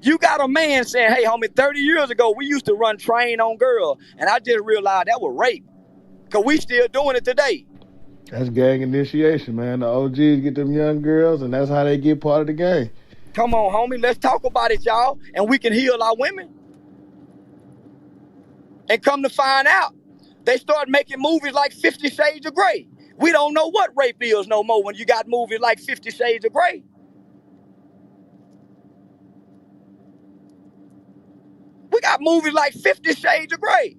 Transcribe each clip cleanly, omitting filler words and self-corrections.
You got a man saying, hey, homie, 30 years ago, we used to run train on girls. And I just realized that was rape. Because we still doing it today. That's gang initiation, man. The OGs get them young girls, and that's how they get part of the game. Come on, homie, let's talk about it, y'all. And we can heal our women. And come to find out, they start making movies like 50 Shades of Grey. We don't know what rape is no more when you got movies like 50 Shades of Grey. We got movies like 50 Shades of Grey.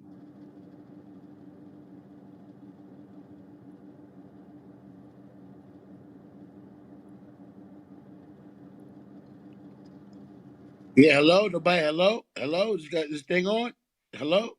Yeah, hello, nobody. Hello. You got this thing on? Hello.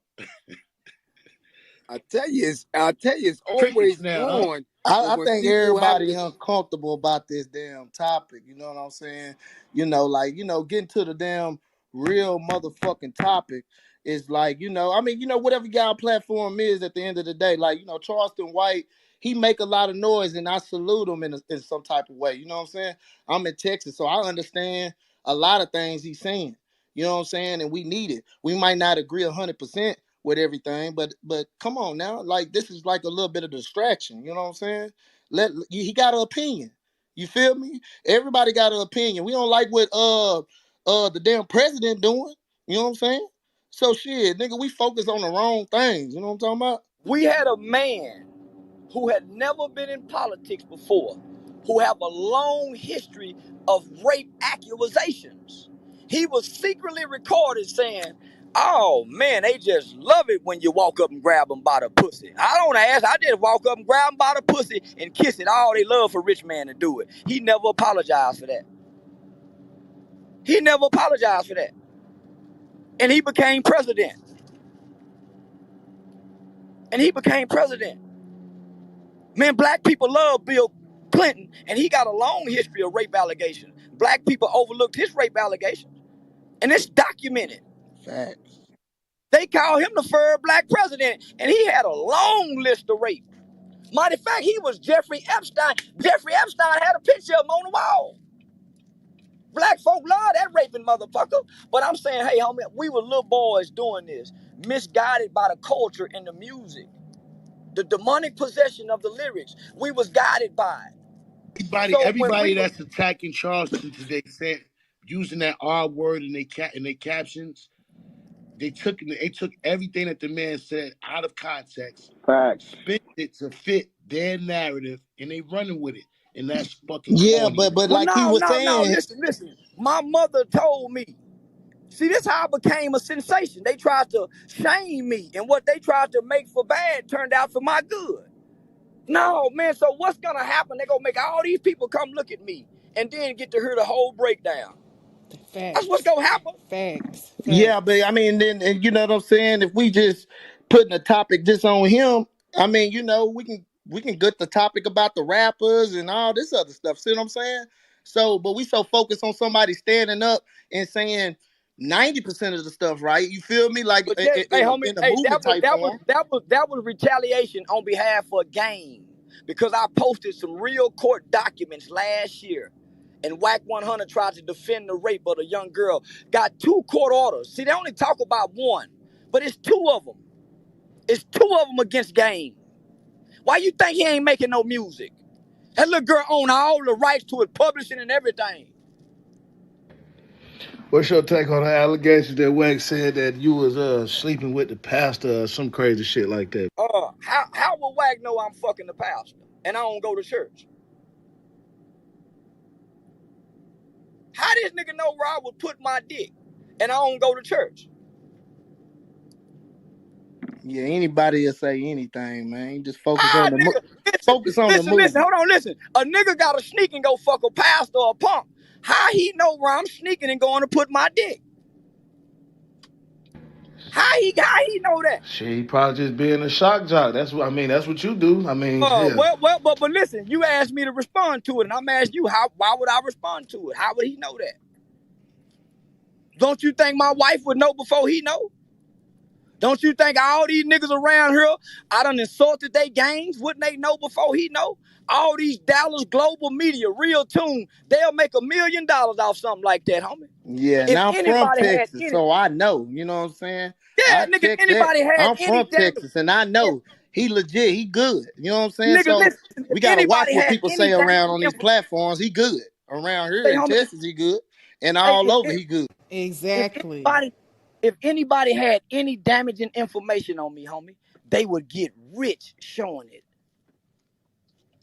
I tell you, it's Crickets always now, huh? on. But I when think people have everybody to, uncomfortable about this damn topic. You know what I'm saying? Getting to the damn real motherfucking topic is like, whatever y'all platform is at the end of the day, like, Charleston White, he make a lot of noise and I salute him in some type of way. You know what I'm saying? I'm in Texas, so I understand a lot of things he's saying. You know what I'm saying? And we need it. We might not agree 100% with everything, but come on now, like this is like a little bit of distraction. You know what I'm saying? He got an opinion. You feel me? Everybody got an opinion. We don't like what the damn president doing. You know what I'm saying? So shit, nigga, we focus on the wrong things. You know what I'm talking about? We had a man who had never been in politics before, who have a long history of rape accusations. He was secretly recorded saying, oh man, they just love it when you walk up and grab them by the pussy. I don't ask, I just walk up and grab them by the pussy and kiss it. All they love for rich man to do it. He never apologized for that. He never apologized for that. And he became president. And he became president. Man, black people love Bill Clinton, and he got a long history of rape allegations. Black people overlooked his rape allegations, and it's documented. Facts. They call him the third black president, and he had a long list of rape. Matter of fact, he was Jeffrey Epstein. Jeffrey Epstein had a picture of him on the wall. Black folk love that raping motherfucker. But I'm saying, hey, homie, we were little boys doing this, misguided by the culture and the music, the demonic possession of the lyrics. We was guided by it. So when we Everybody were that's attacking Charleston today said using that R word in their captions. They took everything that the man said out of context, Facts. spin it to fit their narrative, and they running with it. And that's fucking Yeah, corny, but man. Well, like he no, was no, no. saying, Listen. My mother told me. See, this how I became a sensation. They tried to shame me, and what they tried to make for bad turned out for my good. No, man. So what's gonna happen? They gonna make all these people come look at me, and then get to hear the whole breakdown. That's what's Facts. gonna happen. Facts. yeah, but Facts. I mean, then and you know what I'm saying? If we just putting a topic just on him, I mean, we can get the topic about the rappers and all this other stuff. See what I'm saying? So, but we so focused on somebody standing up and saying 90% of the stuff, right? You feel me? Like But just, hey, homie, in a hey, movement type form. that was retaliation on behalf of game, because I posted some real court documents last year, and WAC 100 tried to defend the rape of a young girl. Got 2 court orders. See, they only talk about one, but it's two of them. It's two of them against game. Why you think he ain't making no music? That little girl own all the rights to it, publishing and everything. What's your take on the allegations that Wax said that you was sleeping with the pastor or some crazy shit like that? How will WAC know I'm fucking the pastor and I don't go to church? How this nigga know where I would put my dick and I don't go to church? Yeah, anybody will say anything, man. Just focus Ah, on the nigga, focus on the listen, movement. hold on, listen. A nigga gotta sneak and go fuck a pastor or a punk. How he know where I'm sneaking and going to put my dick? How he know that? Shit, he probably just being a shock jock. That's what I mean. That's what you do. I mean, hell. But listen, you asked me to respond to it, and I'm asking you why would I respond to it? How would he know that? Don't you think my wife would know before he know? Don't you think all these niggas around here, I done insulted their gangs? Wouldn't they know before he know? All these Dallas global media, real tune, they'll make $1 million off something like that, homie. Yeah, If now I'm from anybody had Texas, any, so I know. You know what I'm saying? yeah, I nigga, if check that. anybody had I'm any from damage, Texas, and I if, know he legit. He good. You know what I'm saying? nigga, So listen, if we gotta watch anybody what had people any say around damaging on these information, platforms. He good around here say, in homie, Texas. He good, and hey, all over he good. if Exactly. anybody, if anybody had any damaging information on me, homie, they would get rich showing it.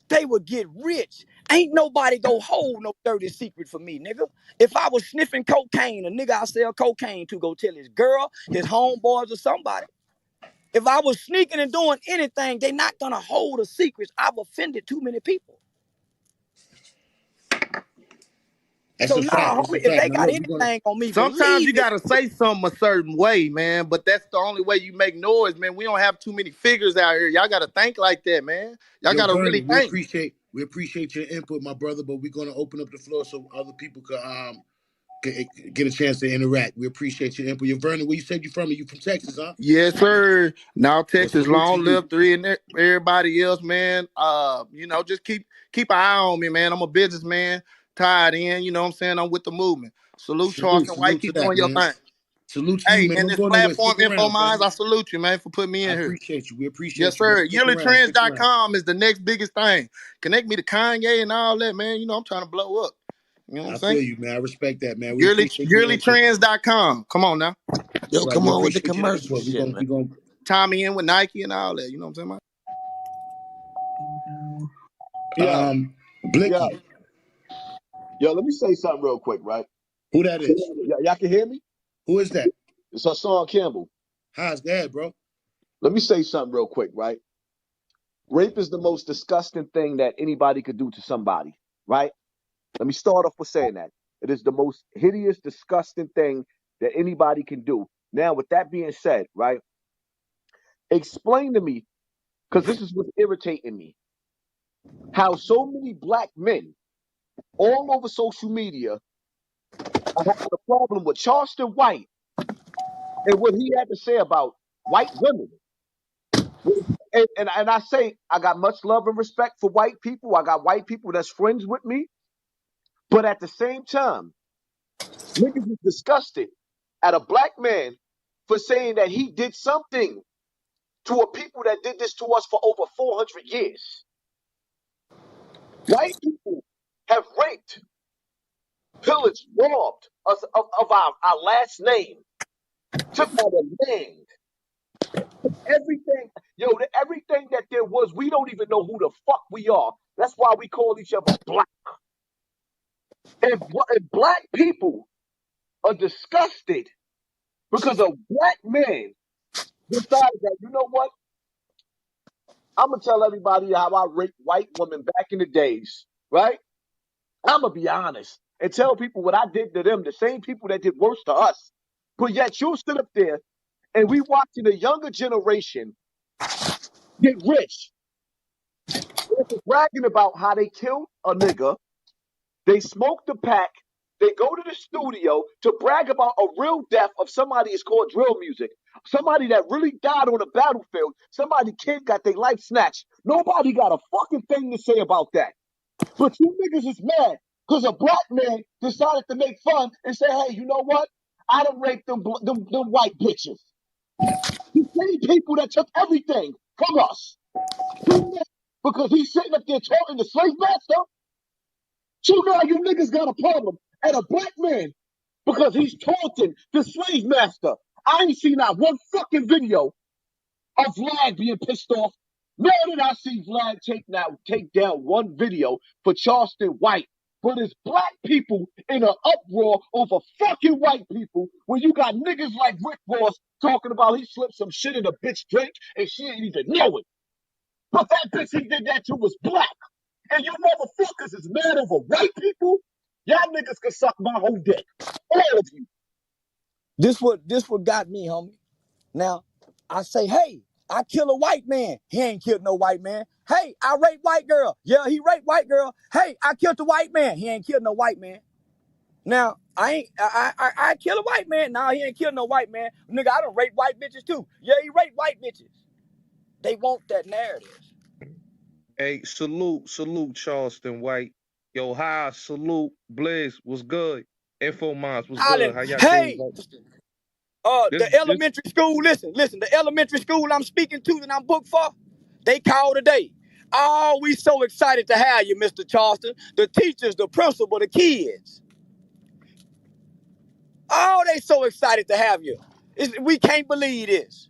They would get rich. Ain't nobody go hold no dirty secret for me, nigga. If I was sniffing cocaine, a nigga I sell cocaine to go tell his girl, his homeboys, or somebody. If I was sneaking and doing anything, they not gonna hold the secrets. I've offended too many people. That's So a fact. nah, That's a homie, if fact. they Now got look, we're gonna anything on me, Sometimes you believe it. gotta say something a certain way, man. But that's the only way you make noise, man. We don't have too many figures out here. Y'all gotta think like that, man. Y'all Yo, gotta really Vernon, think. we appreciate your input, my brother, but we're gonna open up the floor so other people could get a chance to interact. We appreciate your input. Yo, Vernon, where you said you from? Are you from Texas, huh? Yes, sir. Now Well, Texas, salute to long you. live three and everybody else, man. Just keep an eye on me, man. I'm a businessman, tied in. You know what I'm saying? I'm with the movement. Salute Charleston White. Salute to Keep that, doing your man. thing. Salute to you, Hey, man. and Don't this go nowhere. platform, Stick Info around, Minds, family. I salute you, man, for putting me I in here. appreciate you. We Yes, appreciate you, brother. sir. Stick around. Stick around. YearlyTrends.com is the next biggest thing. Connect me to Kanye and all that, man. You know, I'm trying to blow up. You know what I'm I saying? feel you, man. I respect that, man. We Yearly, appreciate your input. YearlyTrends.com. Come on now. Yo, All right, come we on with the appreciate your commercial input. shit, man. We gonna. Tommy in with Nike and all that. You know what I'm saying? Yo, yo, Blicky. yo, let me say something real quick, right? Who that is? Y'all can hear me? Who is that? It's Hassan Campbell. How's that, bro? Let me say something real quick, right? Rape is the most disgusting thing that anybody could do to somebody, right? Let me start off with saying that. It is the most hideous, disgusting thing that anybody can do. Now, with that being said, right? Explain to me, because this is what's irritating me, how so many black men all over social media are having a problem with Charleston White and what he had to say about white women. And I say I got much love and respect for white people. I got white people that's friends with me, but at the same time, niggas is disgusted at a black man for saying that he did something to a people that did this to us for over 400 years. White people have raped, pillaged, robbed us of our last name, took our land. Everything, everything that there was, we don't even know who the fuck we are. That's why we call each other black. And black people are disgusted because a black man decided that, you know what? I'm gonna tell everybody how I raped white women back in the days, right? I'm gonna be honest and tell people what I did to them, the same people that did worse to us. But yet you sit up there and we watching the younger generation get rich. They're bragging about how they killed a nigga. They smoke the pack. They go to the studio to brag about a real death of somebody is called drill music. Somebody that really died on the battlefield. Somebody kid got their life snatched. Nobody got a fucking thing to say about that. But you niggas is mad because a black man decided to make fun and say, hey, you know what? I done raped them white bitches. The same people that took everything from us. Because he's sitting up there talking to slave master. So now you niggas got a problem at a black man because he's taunting the slave master. I ain't seen not one fucking video of Vlad being pissed off. Nor did I see Vlad take down one video for Charleston White. But it's black people in an uproar over fucking white people when you got niggas like Rick Ross talking about he slipped some shit in a bitch drink and she ain't even know it. But that bitch he did that to was black. And you motherfuckers is mad over white people? Y'all niggas can suck my whole dick. All of you. This what got me, homie. Now, I say, hey, I kill a white man. He ain't killed no white man. Hey, I rape white girl. Yeah, he raped white girl. Hey, I killed a white man. He ain't killed no white man. Now, I kill a white man. Now he ain't killed no white man. Nigga, I done rape white bitches too. Yeah, he raped white bitches. They want that narrative. Hey, salute Charleston White. Yo, hi, salute Blizz. Was good? Info Moms, what's good? Hollering, How y'all doing? hey, This the this elementary school, listen, the elementary school I'm speaking to that I'm booked for, they called today. Oh, we so excited to have you, Mr. Charleston. The teachers, the principal, the kids. Oh, they so excited to have you. We can't believe this.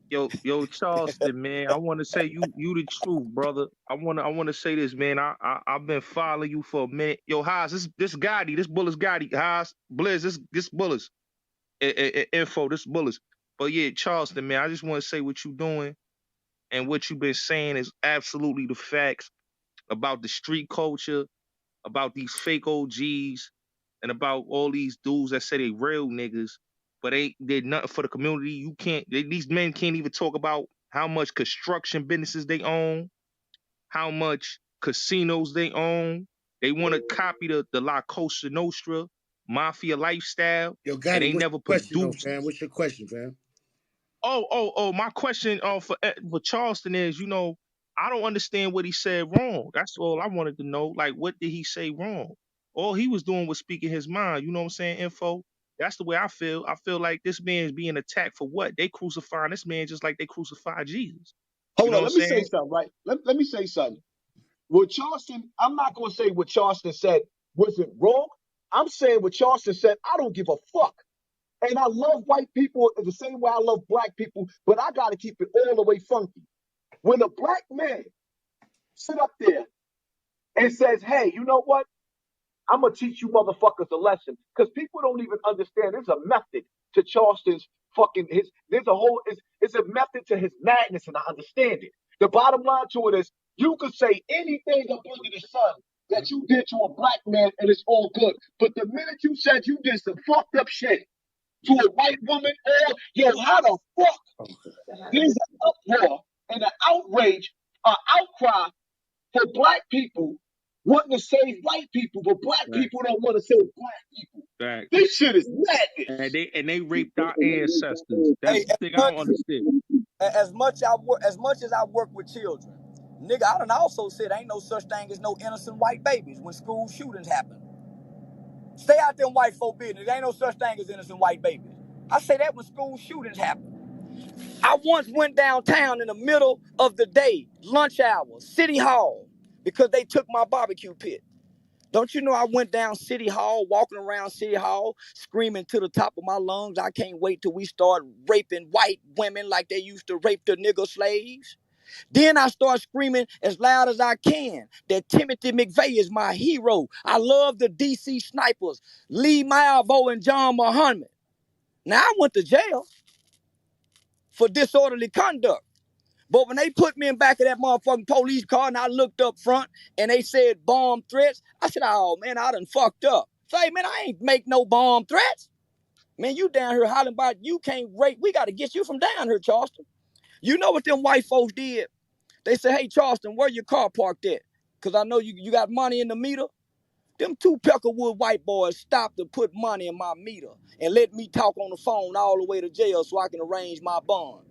yo Charleston, man. I want to say you the truth, brother. I want to say this, man. I've been following you for a minute. Yo, Haas, this Gotti, this Bullis Gotti, Haas, Blizz, this Bullis, info, this Bullis. But yeah, Charleston, man. I just want to say what you doing and what you've been saying is absolutely the facts about the street culture, about these fake OGs, and about all these dudes that say they real niggas, but they did nothing for the community. These men can't even talk about how much construction businesses they own, how much casinos they own. They want to copy the La Cosa Nostra mafia lifestyle, Yo, and Gotti, they what's never your question though, produced. fam? What's your question, fam? Oh, my question for Charleston is, I don't understand what he said wrong. That's all I wanted to know. Like, what did he say wrong? All he was doing was speaking his mind. You know what I'm saying, info? That's the way I feel. I feel like this man is being attacked for what? They crucifying this man just like they crucified Jesus. You Hold know on, what I'm let me say saying? something, right? Let me say something. What Charleston, I'm not going to say what Charleston said wasn't wrong. I'm saying what Charleston said, I don't give a fuck. And I love white people the same way I love black people, but I got to keep it all the way funky. When a black man sit up there and says, hey, you know what? I'm going to teach you motherfuckers a lesson. Because people don't even understand. There's a method to Charleston's there's a method to his madness, and I understand it. The bottom line to it is, you could say anything up under the sun that you did to a black man, and it's all good. But the minute you said you did some fucked up shit to a white woman, or yo, how the fuck there's an uproar and an outrage, an outcry for black people wanting to save white people, but black Right. people don't want to save black people. Right. This shit is And madness. they raped our ancestors. That's Hey, the thing I don't understand. as much as I work with children, nigga, I done also said ain't no such thing as no innocent white babies when school shootings happen. Stay out them white folk business. There ain't no such thing as innocent white babies. I say that when school shootings happen. I once went downtown in the middle of the day, lunch hour, City Hall, because they took my barbecue pit. Don't you know I went down City Hall, walking around City Hall, screaming to the top of my lungs, I can't wait till we start raping white women like they used to rape the nigger slaves. Then I start screaming as loud as I can that Timothy McVeigh is my hero. I love the DC snipers, Lee Malvo and John Muhammad. Now I went to jail for disorderly conduct. But when they put me in back of that motherfucking police car and I looked up front and they said bomb threats, I said, oh man, I done fucked up. Say, man, I ain't make no bomb threats. Man, you down here hollering about you can't rape. We got to get you from down here, Charleston. You know what them white folks did? They said, hey, Charleston, where your car parked at? Because I know you got money in the meter. Them two Peckerwood white boys stopped to put money in my meter and let me talk on the phone all the way to jail so I can arrange my bond.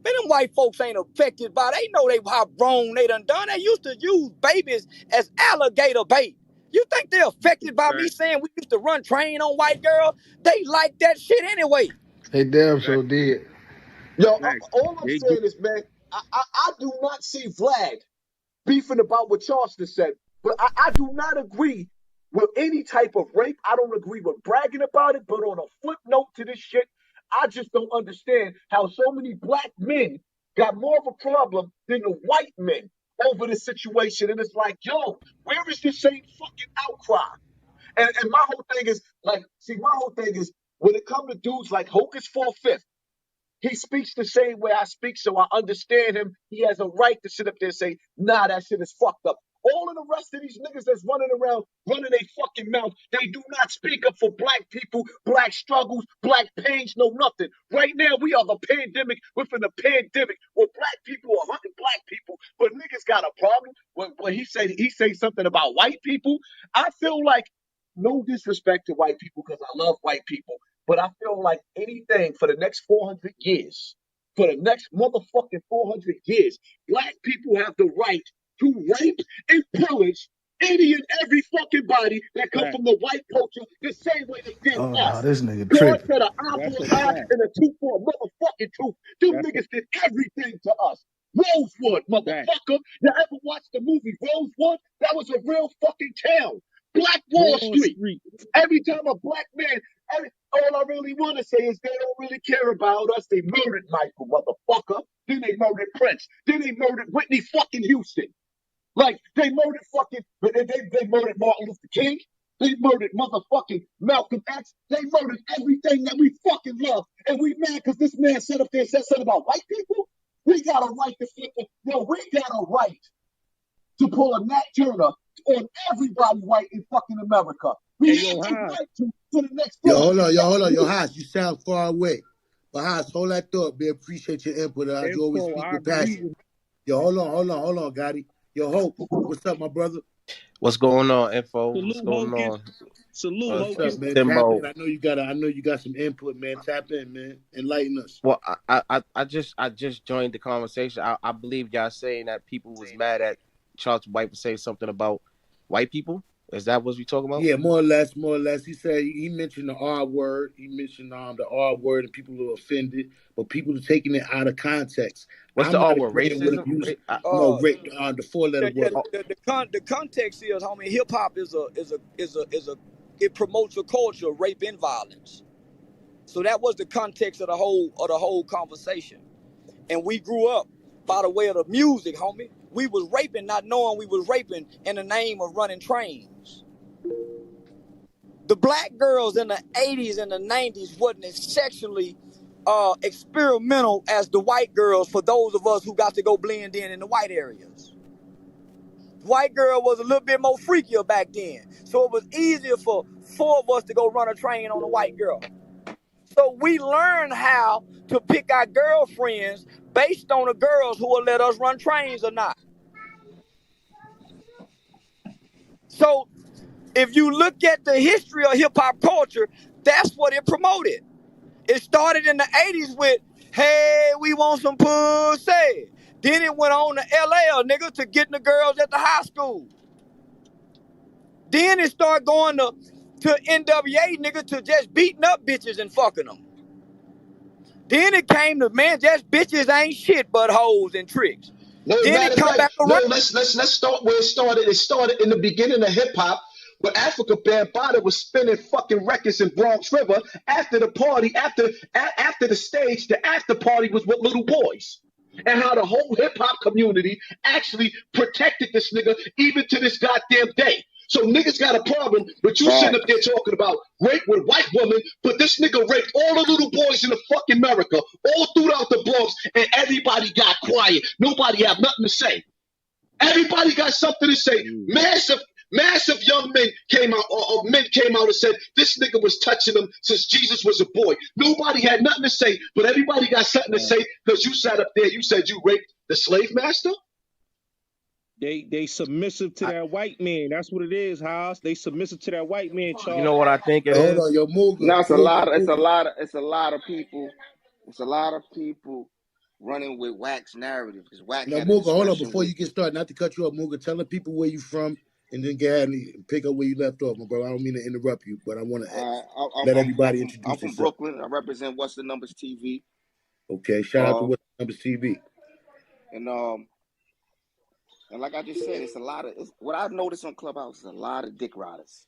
Man, them white folks ain't affected by it. They know how wrong they done. They used to use babies as alligator bait. You think they're affected by me Right. saying we used to run train on white girls? They like that shit anyway. They damn Right. so did. Yo, Right. all I'm They do. saying is, man, I do not see Vlad beefing about what Charleston said, but I do not agree with any type of rape. I don't agree with bragging about it, but on a footnote to this shit, I just don't understand how so many black men got more of a problem than the white men over this situation. And it's like, yo, where is this same fucking outcry? And my whole thing is like, see, my whole thing is when it comes to dudes like Hocus 4/5, he speaks the same way I speak, so I understand him. He has a right to sit up there and say, nah, that shit is fucked up. All of the rest of these niggas that's running around, running their fucking mouth, they do not speak up for black people, black struggles, black pains, no nothing. Right now, we are the pandemic within the pandemic where black people are hunting black people, but niggas got a problem. When he say something about white people, I feel like no disrespect to white people because I love white people. But I feel like anything for the next 400 years, for the next motherfucking 400 years, black people have the right to rape and pillage any and every fucking body that come from the white culture the same way they did Oh no, us. this nigga God tripping. said an eye That's for a an eye fact. and a tooth for a motherfucking tooth. Them That's a niggas did everything to us. Rosewood, fact. motherfucker. You ever watched the movie Rosewood? That was a real fucking town. Black Wall Wall Street. Street. Every time a black man, all I really want to say is they don't really care about us. They murdered Michael, motherfucker. Then they murdered Prince. Then they murdered Whitney fucking Houston. Like they murdered fucking, they murdered Martin Luther King. They murdered motherfucking Malcolm X. They murdered everything that we fucking love. And we mad because this man said up there and said something about white people. We got a right to flip it. Yo, we got a right to pull a Nat Turner on everybody white in fucking America. We Hey, have yo, the Haas. right to for the next Yo, 40 hold on, yo, years. Haas, you sound far away. But Haas, hold that thought, man. Appreciate your input. You always Info, speak I with agree passion. with Yo, hold on, Gotti. Yo, Hope, what's up, my brother? What's going on, Info? What's Salute going Hocus. on? Salute What's up, Hocus. man? Tap Timbo. in. I know you got some input, man. Tap in, man. Enlighten us. Well, I just joined the conversation. I believe y'all saying that people was mad at Charleston White for saying something about white people. Is that what we talking about? Yeah, more or less. He said he mentioned the R word. He mentioned the R word, and people were offended, but people are taking it out of context. What's I'm the R not word? agreeing with him Racism? using Uh, the four-letter word. the context is, homie, hip hop is a it promotes a culture of rape and violence. So that was the context of the whole conversation. And we grew up by the way of the music, homie. We was raping, not knowing we was raping in the name of running trains. The black girls in the 80s and the 90s wasn't as sexually experimental as the white girls for those of us who got to go blend in the white areas. White girl was a little bit more freakier back then. So it was easier for four of us to go run a train on a white girl. So we learned how to pick our girlfriends based on the girls who will let us run trains or not. So if you look at the history of hip hop culture, that's what it promoted. It started in the 80s with, hey, we want some pussy. Then it went on to LL, nigga, to getting the girls at the high school. Then it started going to NWA, nigga, to just beating up bitches and fucking them. Then it came to, man, just bitches ain't shit but hoes and tricks. No, Then matter it of come fact, back no, around. let's start where it started. It started in the beginning of hip hop, where Africa Bambaataa was spinning fucking records in Bronx River after the party, after the stage, the after party was with little boys. And how the whole hip hop community actually protected this nigga even to this goddamn day. So niggas got a problem with you sitting up there talking about rape with white women, but this nigga raped all the little boys in the fucking America, all throughout the Bronx, and everybody got quiet. Nobody have nothing to say. Everybody got something to say. Massive young men came out, or men came out and said this nigga was touching them since Jesus was a boy. Nobody had nothing to say, but everybody got something to say because you sat up there. You said you raped the slave master. They submissive to that white man. That's what it is, Haas. They submissive to that white man, You Charles. know what I think it Hold is? on, yo, No, it's a Mooga. lot of, people. It's a lot of people running with Wack's narrative because Wack No, had a Mooga, hold on. discussion Before with. you get started, not to cut you off, Mooga, tell the people where you from, and then go ahead and pick up where you left off, my bro. I don't mean to interrupt you, but I want to let everybody I'm introduce from themselves. Brooklyn. I represent What's the Numbers TV. Okay, shout out to What's the Numbers TV. And like I just said, what I've noticed on Clubhouse is a lot of dick riders.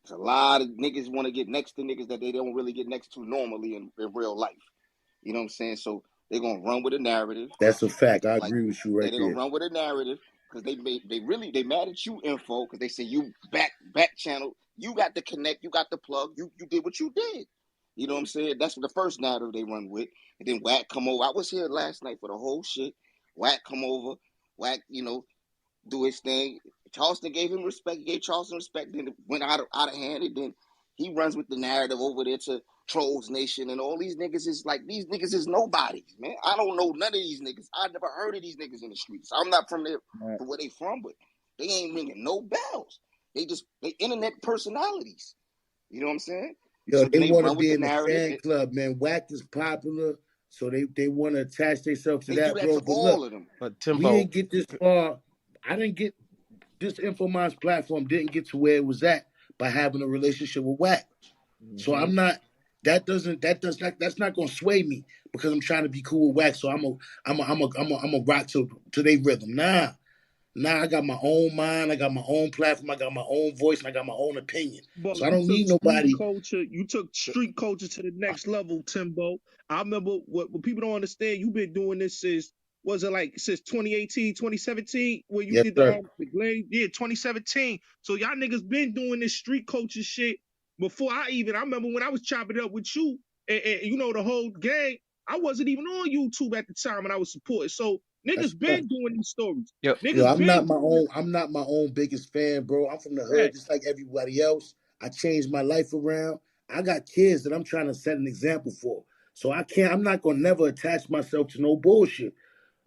There's a lot of niggas want to get next to niggas that they don't really get next to normally in real life. You know what I'm saying? So they're gonna run with a narrative. That's a fact. I Like agree with you right they're there. gonna run with a narrative because they mad at you, Info, because they say you back channel. You got the connect, you got the plug, you did what you did. You know what I'm saying? That's the first narrative they run with. And then Wack come over. I was here last night for the whole shit. Wack come over. Wack, do his thing. Charleston gave him respect. He gave Charleston respect. Then it went out of hand. And then he runs with the narrative over there to Trolls Nation. And all these niggas is nobodies, man. I don't know none of these niggas. I never heard of these niggas in the streets. I'm not from there, from where they from, but they ain't ringing no bells. They internet personalities. You know what I'm saying? Yo, So they then they want to run with be the in the narrative. fan club, man. Wack is popular, so they want to attach themselves to They do that, that bro. to But look, all of them. But we Timbo, didn't get this far. I didn't get this Infominds platform didn't get to where it was at by having a relationship with Wack. So Mm-hmm. I'm not. That's not gonna sway me because I'm trying to be cool with Wack. So I'm a rock to their rhythm. Nah, I got my own mind. I got my own platform. I got my own voice, and I got my own opinion. But So I you don't took need street nobody. culture, you took street culture to the next level, Timbo. I remember what people don't understand, you've been doing this since, was it like since 2018, 2017, when you Yes, did sir. the Glade? Yeah, 2017. So y'all niggas been doing this street culture shit before I remember when I was chopping it up with you and you know the whole gang, I wasn't even on YouTube at the time and I was supporting. So That's niggas a fact. been doing these stories. Yo, Yo, Niggas been doing this. I'm not my own biggest fan, bro. I'm from the hood, Right. just like everybody else. I changed my life around. I got kids that I'm trying to set an example for. So I'm not gonna never attach myself to no bullshit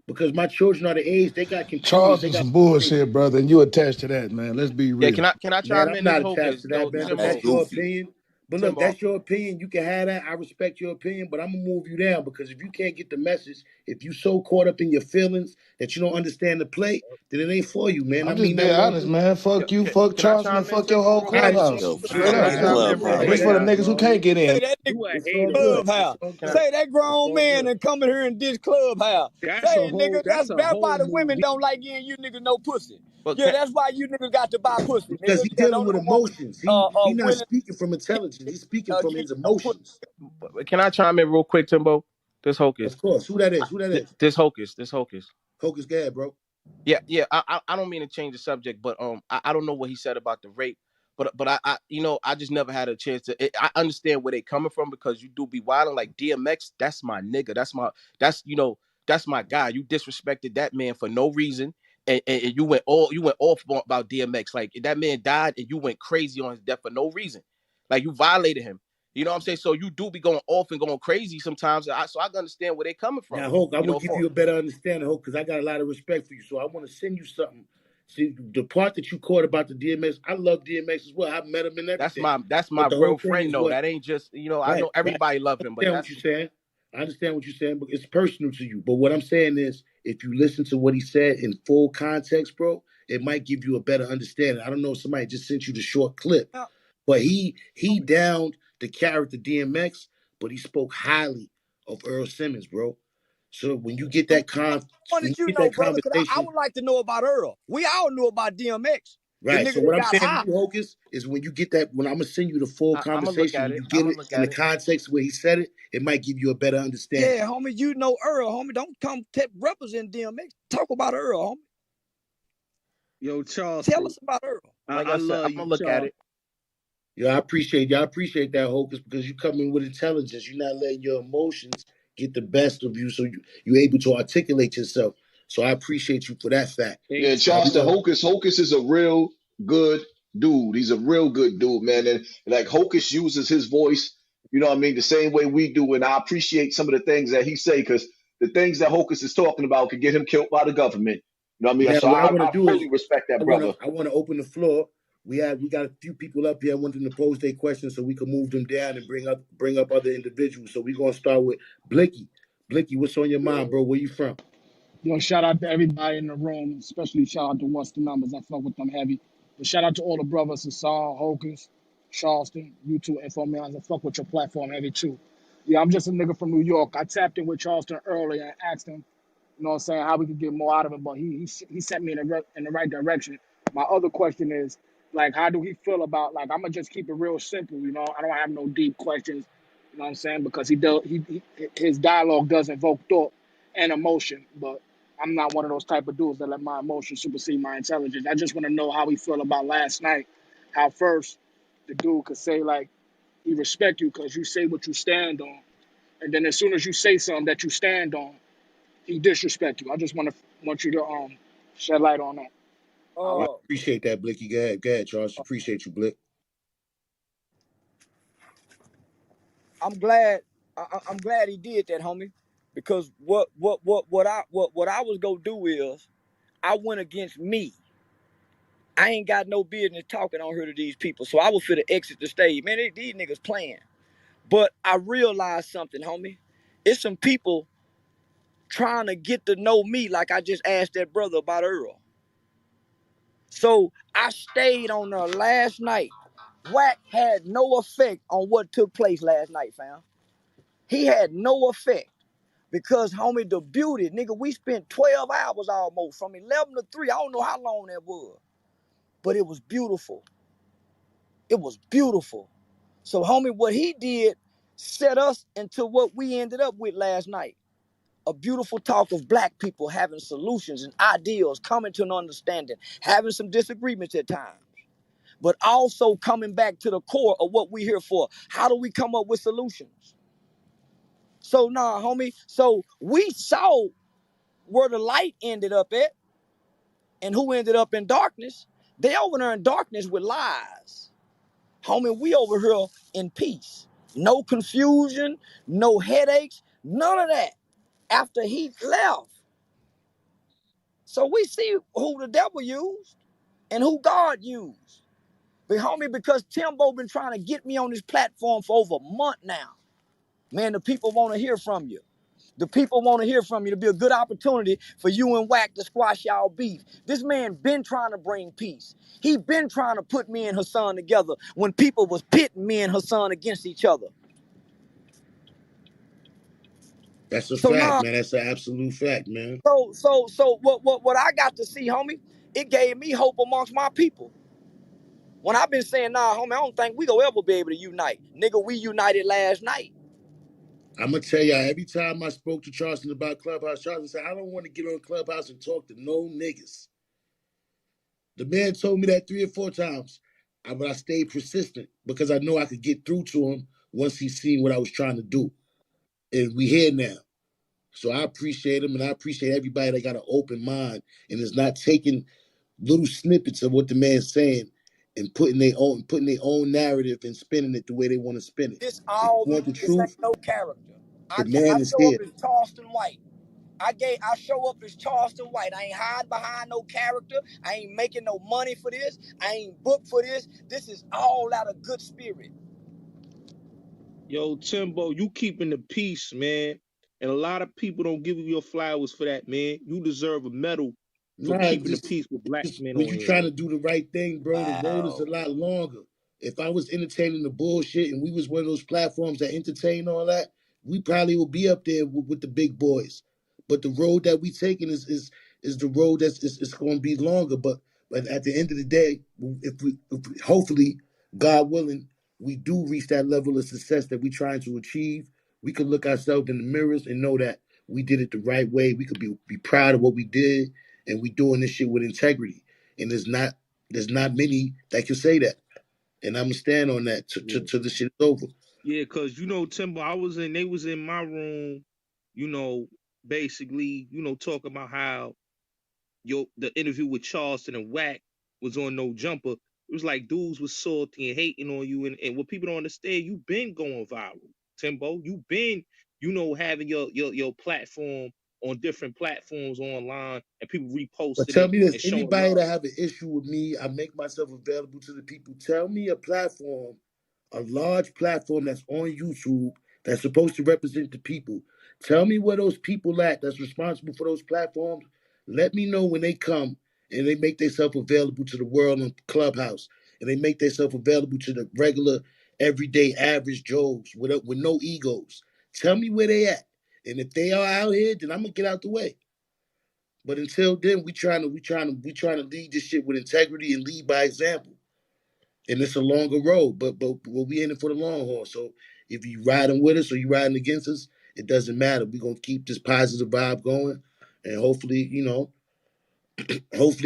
because my children are the age they got computers, they Charleston got some kids. bullshit, brother, and you attached to that, man. Let's be yeah, real. can I Man, chime I'm in this not attached Hocus? to that, Yo, man. But That's that's Timbo, your goofy. opinion. But look, Timbo. that's your opinion. You can have that. I respect your opinion, but I'm gonna move you down because if you can't get the message, if you so caught up in your feelings that you don't understand the play, then it ain't for you, man. I I'm just mean that being one honest, thing. man. Yo, Fuck you, fuck can I Charleston, and chime in, fuck your Timbo, whole real All right, quick? it's clubhouse. Yo, all fuck Straight Can right. I up, this I man. chime in understand real that. This quick, for the clubhouse. Hey, niggas who guys? can't get in. Say that You a it's hater, all good. man. It's Clubhouse. all Can I? good. Say that It's grown all man good. and coming here and diss Clubhouse. Say nigga, That's a that's whole why the women movie. don't like getting you niggas no pussy. But Yeah, can that's why you niggas got to buy pussy, Because nigga. he's Yeah, dealing don't with no woman emotions. He not willing speaking from intelligence. He's speaking to from give his you no pussy. emotions. can I chime in real quick, Timbo? This Hocus. Of course. Who that is? Who that is? This Hocus. This Hocus. Focus, Gad, bro. Yeah, yeah. I don't mean to change the subject, but I don't know what he said about the rape, but I you know I just never had a chance to. I understand where they coming from because you do be wilding like DMX. That's my nigga. That's you know that's my guy. You disrespected that man for no reason, and you went off about DMX. Like that man died, and you went crazy on his death for no reason. Like you violated him. You know what I'm saying? So you do be going off and going crazy sometimes. So I can understand where they coming from. Now, Hulk, I'm You gonna know, give for you a better understanding, Hulk, because I got a lot of respect for you. So I want to send you something. See, the part that you caught about the DMX, I love DMX as well. I met him and everything. that's my But the whole real thing friend is though. what, That ain't just I right, know right. everybody love I him, but understand what you're saying. I understand what you're saying, but it's personal to you. But what I'm saying is, if you listen to what he said in full context, bro, it might give you a better understanding. I don't know if somebody just sent you the short clip, Now, but he downed the character DMX, but he spoke highly of Earl Simmons, bro. So when you get I when wanted you you to get know, that brother, because I conversation, would like to know about Earl. We all knew about DMX, the right? nigga So what that I'm got saying to high. you, Hocus, is when you get that, when I'm gonna send you the full I'm gonna look conversation, at when it. you I'm get gonna it look in the at it. context where he said it, it might give you a better understanding. Yeah, homie, you know Earl, homie. Don't come represent DMX. Talk about Earl, homie. Yo, Tell Charleston. us about Earl. Like I I said, love I'm you, gonna look at Charles. it. Yeah, I appreciate that, Hocus, because you come in with intelligence. You're not letting your emotions get the best of you, so you're able to articulate yourself. So I appreciate you for that fact. Hey, Yeah, Now we Charleston gonna Hocus is a real good dude. He's a real good dude, man. And like Hocus uses his voice, you know what I mean, the same way we do. And I appreciate some of the things that he say because the things that Hocus is talking about could get him killed by the government. You know what I mean? now So what I want to I do is fully respect that brother. I want to open the floor. We got a few people up here. I want them to pose their questions so we can move them down and bring up other individuals. So we're gonna start with Blicky. Blicky, what's on your mind, bro? Where you from? Yo, shout out to everybody in the room, especially shout out to What's the Numbers. I fuck with them heavy. But shout out to all the brothers, Hassan, Hocus, Charleston, you two Info Millions. I fuck with your platform heavy too. Yeah, I'm just a nigga from New York. I tapped in with Charleston earlier and asked him, you know what I'm saying, how we could get more out of him, but he sent me in the right direction. My other question is, like, how do he feel about, like, I'm gonna just keep it real simple, you know? I don't have no deep questions, you know what I'm saying? Because his dialogue does invoke thought and emotion, but I'm not one of those type of dudes that let my emotions supersede my intelligence. I just want to know how he feel about last night. How first the dude could say like he respect you because you say what you stand on, and then as soon as you say something that you stand on, he disrespect you. I just want you to shed light on that. I I like. Uh, appreciate that, Blicky. Go ahead, Charles. Appreciate you, Blick. I'm glad. I'm glad he did that, homie. Because what I was gonna do is I went against me. I ain't got no business talking on here to these people, so I was fit to exit the stage. Man, these niggas playing. But I realized something, homie. It's some people trying to get to know me, like I just asked that brother about Earl. So I stayed on there last night. Whack had no effect on what took place last night, fam. He had no effect because, homie, the beauty, nigga, we spent 12 hours almost from 11 to 3. I don't know how long that was, but it was beautiful. It was beautiful. So, homie, what he did set us into what we ended up with last night. A beautiful talk of black people having solutions and ideals, coming to an understanding, having some disagreements at times, but also coming back to the core of what we're here for. How do we come up with solutions? So, nah, homie. So we saw where the light ended up at and who ended up in darkness. They over there in darkness with lies. Homie, we over here in peace. No confusion, no headaches, none of that after he left. So we see who the devil used and who God used. But homie, because Timbo been trying to get me on this platform for over a month now. Man, the people want to hear from you. The people want to hear from you. To be a good opportunity for you and Wack to squash y'all beef. This man been trying to bring peace. He been trying to put me and Hassan together when people was pitting me and Hassan against each other. That's a So fact, now, man. That's an absolute fact, man. so what I got to see, homie, it gave me hope amongst my people. When I've been saying, nah, homie, I don't think we gonna ever be able to unite. Nigga, we united last night. I'm gonna tell y'all, every time I spoke to Charleston about Clubhouse, Charleston said, I don't want to get on Clubhouse and talk to no niggas. The man told me that 3 or 4 times. But I stayed persistent because I know I could get through to him once he seen what I was trying to do. And we here now. So I appreciate him and I appreciate everybody that got an open mind and is not taking little snippets of what the man's saying and putting their own narrative and spinning it the way they want to spin it. This If all you me. want the This ain't truth, no character. the I man is show up here. as Charleston White. I show up as Charleston White. I ain't hiding behind no character. I ain't making no money for this. I ain't booked for this. This is all out of good spirit. Yo, Timbo, you keeping the peace, man. And a lot of people don't give you your flowers for that, man. You deserve a medal for Nah, keeping the peace with black men when on you here, trying to man. do the right thing, bro, the road is a Wow. lot longer. If I was entertaining the bullshit and we was one of those platforms that entertain all that, we probably would be up there with the big boys. But the road that we taking is the road it's going to be longer. But at the end of the day, if we hopefully, God willing, we do reach that level of success that we trying to achieve, we could look ourselves in the mirrors and know that we did it the right way. We could be proud of what we did, and we doing this shit with integrity. And there's not many that can say that. And I'm gonna stand on that Yeah. till the shit is over. Yeah, cause Timbo, they was in my room, you know, basically, talking about how the interview with Charleston and Wack was on No Jumper. It was like dudes was salty and hating on you, and what people don't understand, you been going viral, Timbo. You been, having your platform on different platforms online, and people But reposting tell it me this: and showing anybody that love. have an issue with me, I make myself available to the people. Tell me a platform, a large platform that's on YouTube that's supposed to represent the people. Tell me where those people at that's responsible for those platforms. Let me know when they come and they make themselves available to the world on Clubhouse, and they make themselves available to the regular, everyday, average Joes with no egos. Tell me where they at, and if they are out here, then I'm gonna get out the way. But until then, we trying to lead this shit with integrity and lead by example. And it's a longer road, but we in it for the long haul. So if you riding with us or you riding against us, it doesn't matter. We're gonna keep this positive vibe going, and hopefully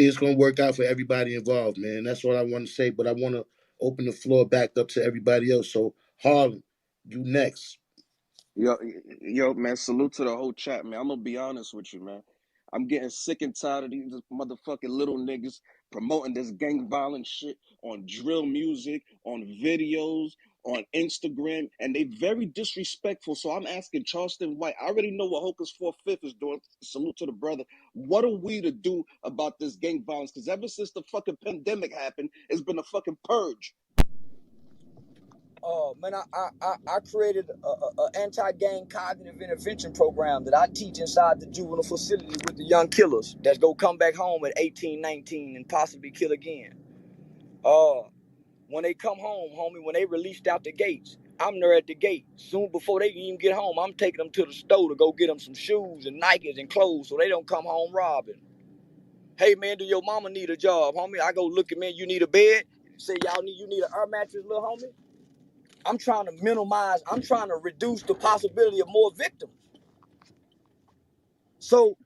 it's gonna work out for everybody involved, man. That's what I want to say. But I want to open the floor back up to everybody else. So Harlan, you next. Yo, yo, man, salute to the whole chat, man. I'm gonna be honest with you, man. I'm getting sick and tired of these motherfucking little niggas promoting this gang violence shit on drill music, on videos, on Instagram, and they very disrespectful. So I'm asking Charleston White. I already know what Hocus 4/5 is doing. Salute to the brother. What are we to do about this gang violence? Because ever since the fucking pandemic happened, it's been a fucking purge. Man, I created a anti-gang cognitive intervention program that I teach inside the juvenile facility with the young killers that go come back home at 18, 19, and possibly kill again. When they come home, homie, when they released out the gates, I'm there at the gate. Soon before they even get home, I'm taking them to the store to go get them some shoes and Nikes and clothes so they don't come home robbing. Hey man, do your mama need a job, homie? I go look at, man, you need a bed? Say you need an air mattress, little homie? I'm trying to minimize, I'm trying to reduce the possibility of more victims. So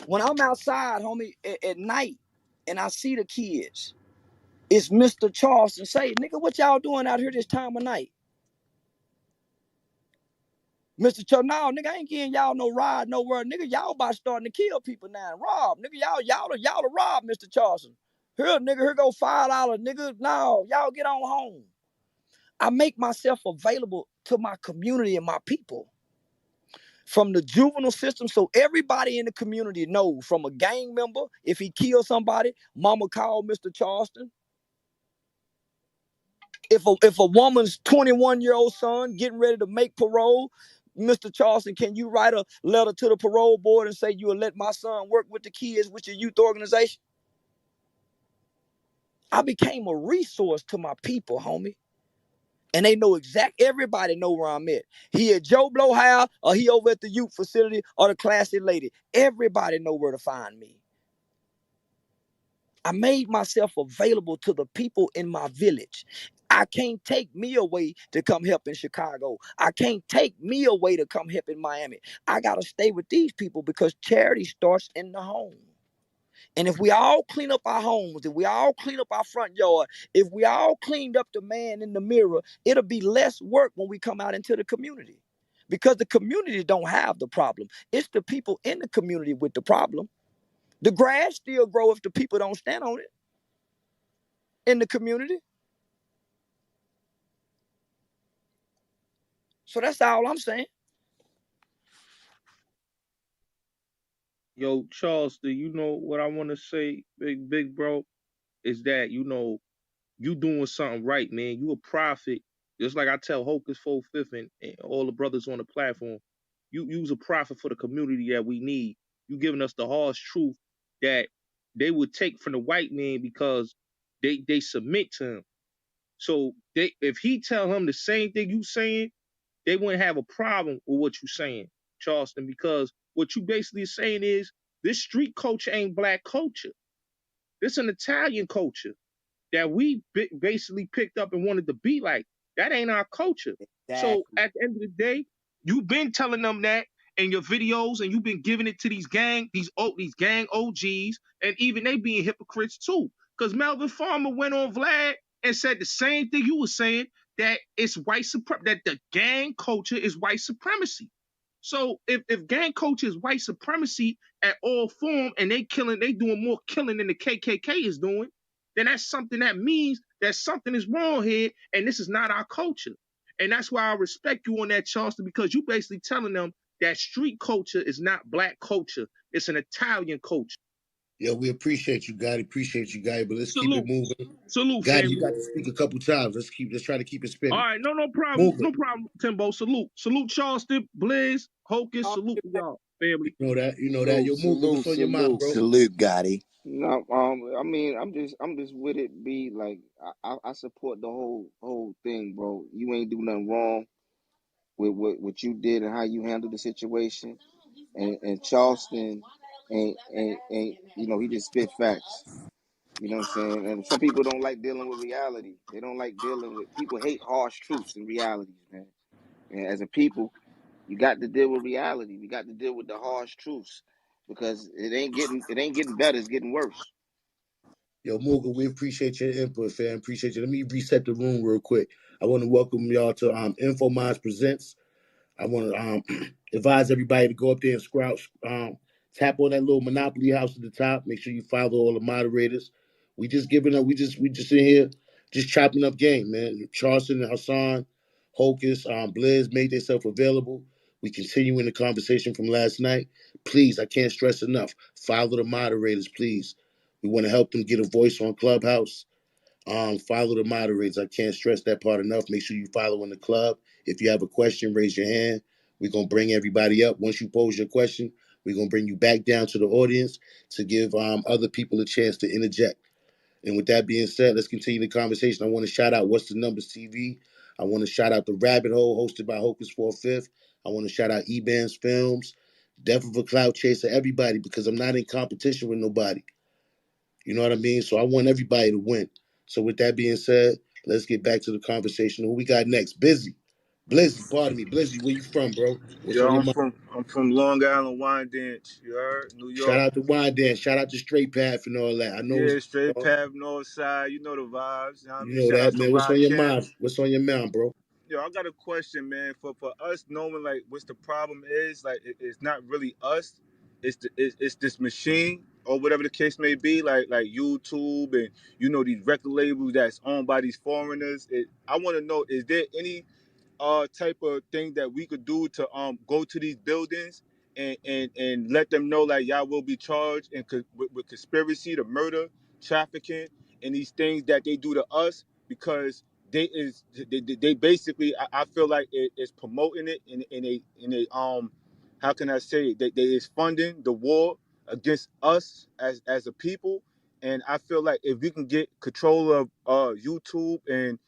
when I'm outside, homie, at night, and I see the kids, it's Mr. Charleston say, nigga, what y'all doing out here this time of night? Mr. Charleston, no, nigga, I ain't getting y'all no ride nowhere. Nigga, y'all about starting to kill people now and rob. Nigga, y'all to rob Mr. Charleston. Here, nigga, here go $5. Nigga, no, y'all get on home. I make myself available to my community and my people. From the juvenile system, so everybody in the community knows. From a gang member, if he kills somebody, mama call Mr. Charleston. If a woman's 21-year-old son getting ready to make parole, Mr. Charleston, can you write a letter to the parole board and say you will let my son work with the kids with your youth organization? I became a resource to my people, homie. And they know everybody know where I'm at. He at Joe Blow House, or he over at the youth facility, or the classy lady. Everybody know where to find me. I made myself available to the people in my village. I can't take me away to come help in Chicago. I can't take me away to come help in Miami. I got to stay with these people because charity starts in the home. And if we all clean up our homes, if we all clean up our front yard, if we all cleaned up the man in the mirror, it'll be less work when we come out into the community. Because the community don't have the problem. It's the people in the community with the problem. The grass still grow if the people don't stand on it in the community. So that's all I'm saying. Yo, Charleston, you know what I want to say, big bro, is that you doing something right, man. You a prophet, just like I tell Hocus 4/5 and all the brothers on the platform. You's a prophet for the community that we need. You giving us the harsh truth that they would take from the white man because they submit to him. So if he tell him the same thing you saying, they wouldn't have a problem with what you saying, Charleston, because what you basically saying is this street culture ain't black culture. This an Italian culture that we basically picked up and wanted to be like. That ain't our culture. So Exactly. at the end of the day, you've been telling them that in your videos, and you've been giving it to these gang OGs, and even they being hypocrites too. Because Melvin Farmer went on Vlad and said the same thing you were saying, that it's that the gang culture is white supremacy. So if gang culture is white supremacy at all form, and they doing more killing than the KKK is doing, then that's something that means that something is wrong here, and this is not our culture. And that's why I respect you on that, Charleston, because you basically telling them that street culture is not black culture. It's an Italian culture. Yeah, we appreciate you, Gotti. Appreciate you, Gotti. But let's keep it Salute. moving. Salute, Gotti, you family. got to speak a couple times. Let's try to keep it All spinning. right, no problem. Move No it. problem, Timbo. Salute. Salute, Charleston, Blizz, Hocus. Oh, Salute to y'all, family. You know that. You know that. Salute, Yo, Mooga, salute, what's on your mind, salute, bro? salute, Gotti. No, I mean, I'm just with it. Be like, I support the whole thing, bro. You ain't do nothing wrong with what you did and how you handled the situation. And Charleston, and he just spit facts. You know what I'm saying? And some people don't like dealing with reality. They don't like dealing with people hate harsh truths and realities, man. And as a people, you got to deal with reality. We got to deal with the harsh truths because it ain't getting better. It's getting worse. Yo, Mooga, we appreciate your input, fam. Appreciate you. Let me reset the room real quick. I want to welcome y'all to Info Minds Presents. I want to advise everybody to go up there and tap on that little Monopoly house at the top. Make sure you follow all the moderators. We just giving up. We just in here, just chopping up game, man. Charleston and Hassan, Hocus, Blizz made themselves available. We continuing the conversation from last night. Please, I can't stress enough. Follow the moderators, please. We want to help them get a voice on Clubhouse. Follow the moderators. I can't stress that part enough. Make sure you follow in the club. If you have a question, raise your hand. We're gonna bring everybody up. Once you pose your question, we're gonna bring you back down to the audience to give other people a chance to interject. And with that being said, let's continue the conversation. I want to shout out What's the Numbers TV. I want to shout out The Rabbit Hole, hosted by Hocus 4/5. I want to shout out Eban's Films, Devil for Cloud Chaser, everybody, because I'm not in competition with nobody. You know what I mean? So I want everybody to win. So with that being said, let's get back to the conversation. Who we got next? Busy. Blizzy, pardon me. Blizzy, where you from, bro? What's Yo, on your I'm mind? from Long Island, Wyandanch. You heard? New Shout York. out to Wine Dance. Shout out to Straight Path and all that. I know what's Yeah, straight going on. path, north side. You know the vibes. You know what I You mean? know Shout that, out to man. What's on Rock your Camp. mind? What's on your mind, bro? Yo, I got a question, man. For us knowing like what's the problem is, like it's not really us. It's this machine or whatever the case may be, like YouTube and these record labels that's owned by these foreigners. I want to know, is there any type of thing that we could do to go to these buildings and let them know like y'all will be charged and with conspiracy to murder, trafficking, and these things that they do to us because they basically I feel like it's promoting it in a how can I say it? They is funding the war against us as a people, and I feel like if we can get control of YouTube and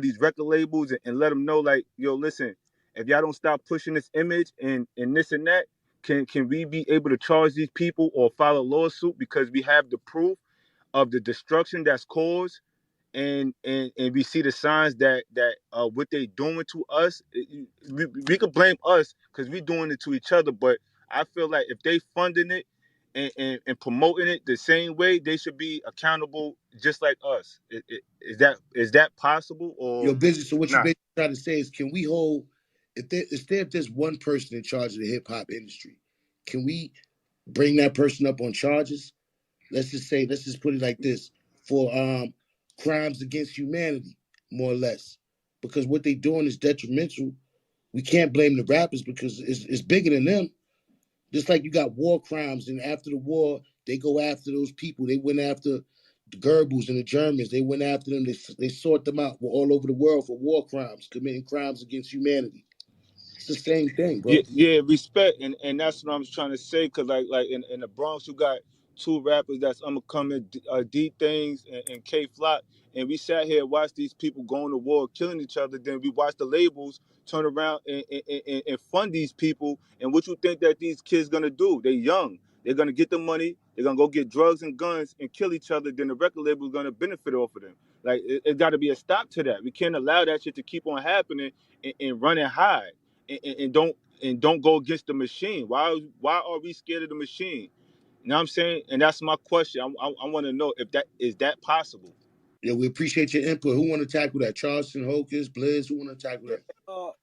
these record labels and let them know like, yo, listen, if y'all don't stop pushing this image and this and that, can we be able to charge these people or file a lawsuit because we have the proof of the destruction that's caused and we see the signs that what they doing to us. We could blame us because we doing it to each other, but I feel like if they funding it and promoting it the same way, they should be accountable just like us. Is that possible Yo, or Busy. So what you not? basically trying to say is, can we hold if there's one person in charge of the hip hop industry, can we bring that person up on charges? Let's just put it like this, for crimes against humanity, more or less, because what they doing is detrimental. We can't blame the rappers because it's bigger than them. Just like you got war crimes, and after the war, they go after those people. They went after the Goebbels and the Germans. They went after them. They sought them out all over the world for war crimes, committing crimes against humanity. It's the same thing, Yeah, bro. yeah, respect, and that's what I'm trying to say. Cause like in the Bronx, you got two rappers that's coming, D Things and K Flock, and we sat here and watched these people going to war, killing each other. Then we watched the labels turn around and fund these people. And what you think that these kids gonna do? They young. They're gonna get the money. They're gonna go get drugs and guns and kill each other. Then the record label is gonna benefit off of them. Like it got to be a stop to that. We can't allow that shit to keep on happening and run and hide and don't go against the machine. Why are we scared of the machine? You know what I'm saying? And that's my question. I want to know if that is that possible. Yeah, we appreciate your input. Who want to tackle that? Charleston, Hocus, Blizz. Who want to tackle Yeah, that?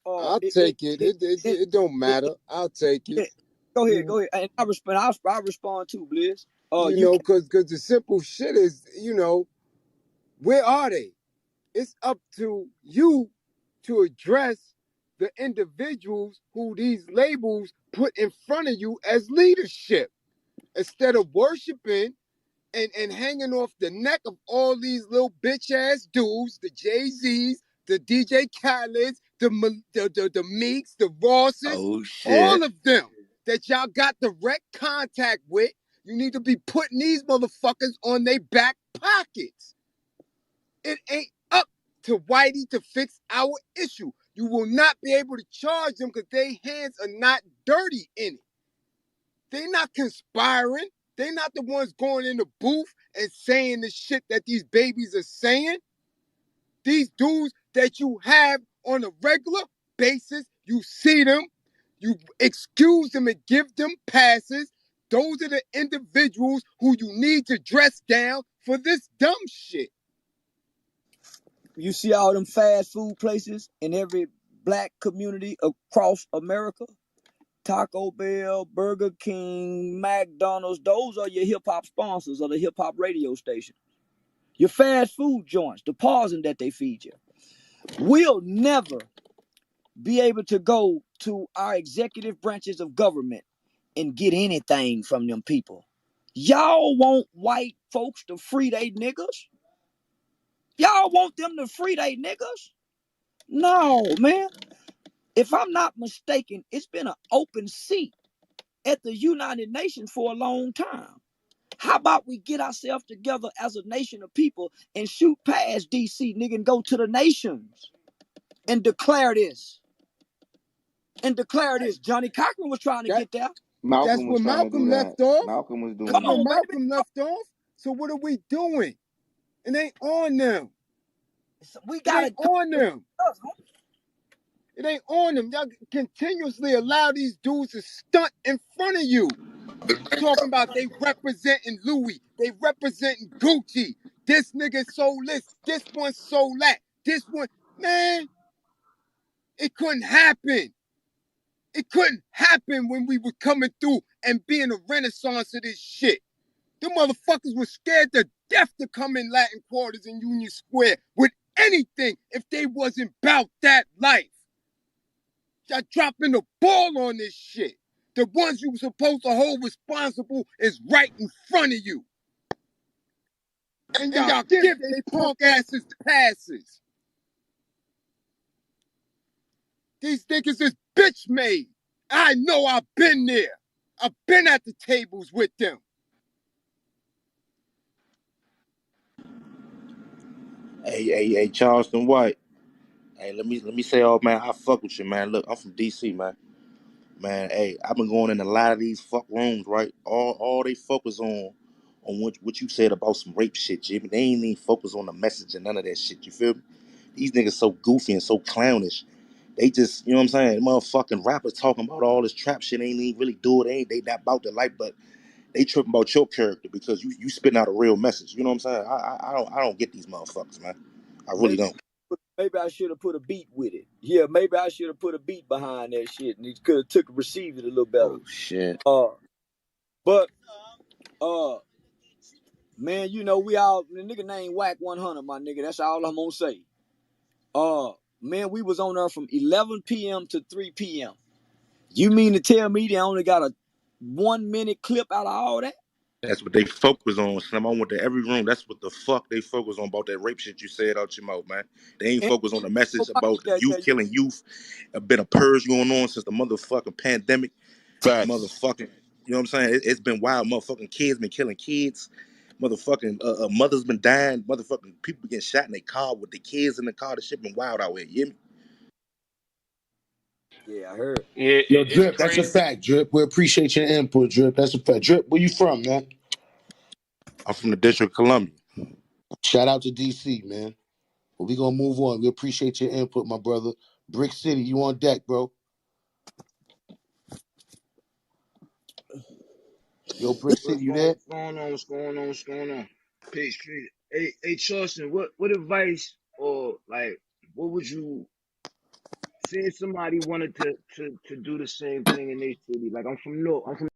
I'll take it. It don't it, matter. I'll take it. it- go ahead, You go ahead, and I respond. I respond too, Blizz. you You know, can. cause the simple shit is, where are they? It's up to you to address the individuals who these labels put in front of you as leadership instead of worshiping and hanging off the neck of all these little bitch ass dudes, the Jay-Z's, the DJ Khaled's, the Meeks, the Rosses, Oh shit! all of them that y'all got direct contact with. You need to be putting these motherfuckers on their back pockets. It ain't up to Whitey to fix our issue. You will not be able to charge them because their hands are not dirty in it. They not conspiring. They not the ones going in the booth and saying the shit that these babies are saying. These dudes that you have on a regular basis, you see them, you excuse them and give them passes. Those are the individuals who you need to dress down for this dumb shit. You see all them fast food places in every black community across America. Taco Bell, Burger King, McDonald's. Those are your hip hop sponsors of the hip hop radio station. Your fast food joints, the pausing that they feed you. We'll never be able to go to our executive branches of government and get anything from them people. Y'all want white folks to free they niggas? Y'all want them to free they niggas? No, man. If I'm not mistaken, it's been an open seat at the United Nations for a long time. How about we get ourselves together as a nation of people and shoot past DC, nigga, and go to the nations and declare this? And declare this. Johnny Cochran was trying to That get there. that's Malcolm where was trying to do Malcolm that. left off. Malcolm was That's Come doing where that. on, baby. Malcolm left off. So what are we doing? It ain't on them. We It gotta ain't do on this them. stuff. It ain't on them. Y'all continuously allow these dudes to stunt in front of you. Talking about they representing Louis. They representing Gucci. This nigga sold this. This one sold that. This one. Man, it couldn't happen. It couldn't happen when we were coming through and being a renaissance of this shit. Them motherfuckers were scared to death to come in Latin Quarters and Union Square with anything if they wasn't about that life. Y'all dropping the ball on this shit. The ones you were supposed to hold responsible is right in front of you. And y'all give they punk asses passes. These niggas is bitch made. I know I've been there. I've been at the tables with them. Hey, Charleston White. Hey, let me say, oh man, I fuck with you, man. Look, I'm from DC, man. Man, hey, I've been going in a lot of these fuck rooms, right? All they focus on what you said about some rape shit, Jimmy. They ain't even focus on the message and none of that shit. You feel me? These niggas so goofy and so clownish. They just, you know what I'm saying? Motherfucking rappers talking about all this trap shit ain't even really do it. They not about the life, but they tripping about your character because you spitting out a real message. You know what I'm saying? I don't get these motherfuckers, man. I really Maybe don't. I should have put a beat with it. Yeah, maybe I should have put a beat behind that shit, and it could have received it a little better. Oh shit. But man, you know we all the nigga named Whack 100, my nigga. That's all I'm gonna say. Man, we was on there from 11 p.m. to 3 p.m. You mean to tell me they only got a 1 minute clip out of all that? That's what they focus on. Slim, I went to every room. That's what the fuck they focus on about that rape shit you said out your mouth, man. They ain't And, focus on the message about the yeah, youth killing youth. A bit of purge going on since the motherfucking pandemic. Facts. Motherfucking, you know what I'm saying? It's been wild. Motherfucking kids been killing kids. Motherfucking mothers been dying. Motherfucking people getting shot in their car with the kids in the car. The shit been wild out here. You hear me? yeah, I heard. Yeah, Yo, it's Drip, that's a crazy. fact, Drip. We appreciate your input, Drip. That's a fact. Drip, where you from, man? I'm from the District of Columbia. Shout out to DC, man. But we gonna move on. We appreciate your input, my brother. Brick City, you on deck, bro. Yo, Brick City, you there? What's going on? What's going on? What's going on? Peace, peace. Hey, Charleston, what advice or like what would you say if somebody wanted to do the same thing in their city? Like I'm from North, I'm from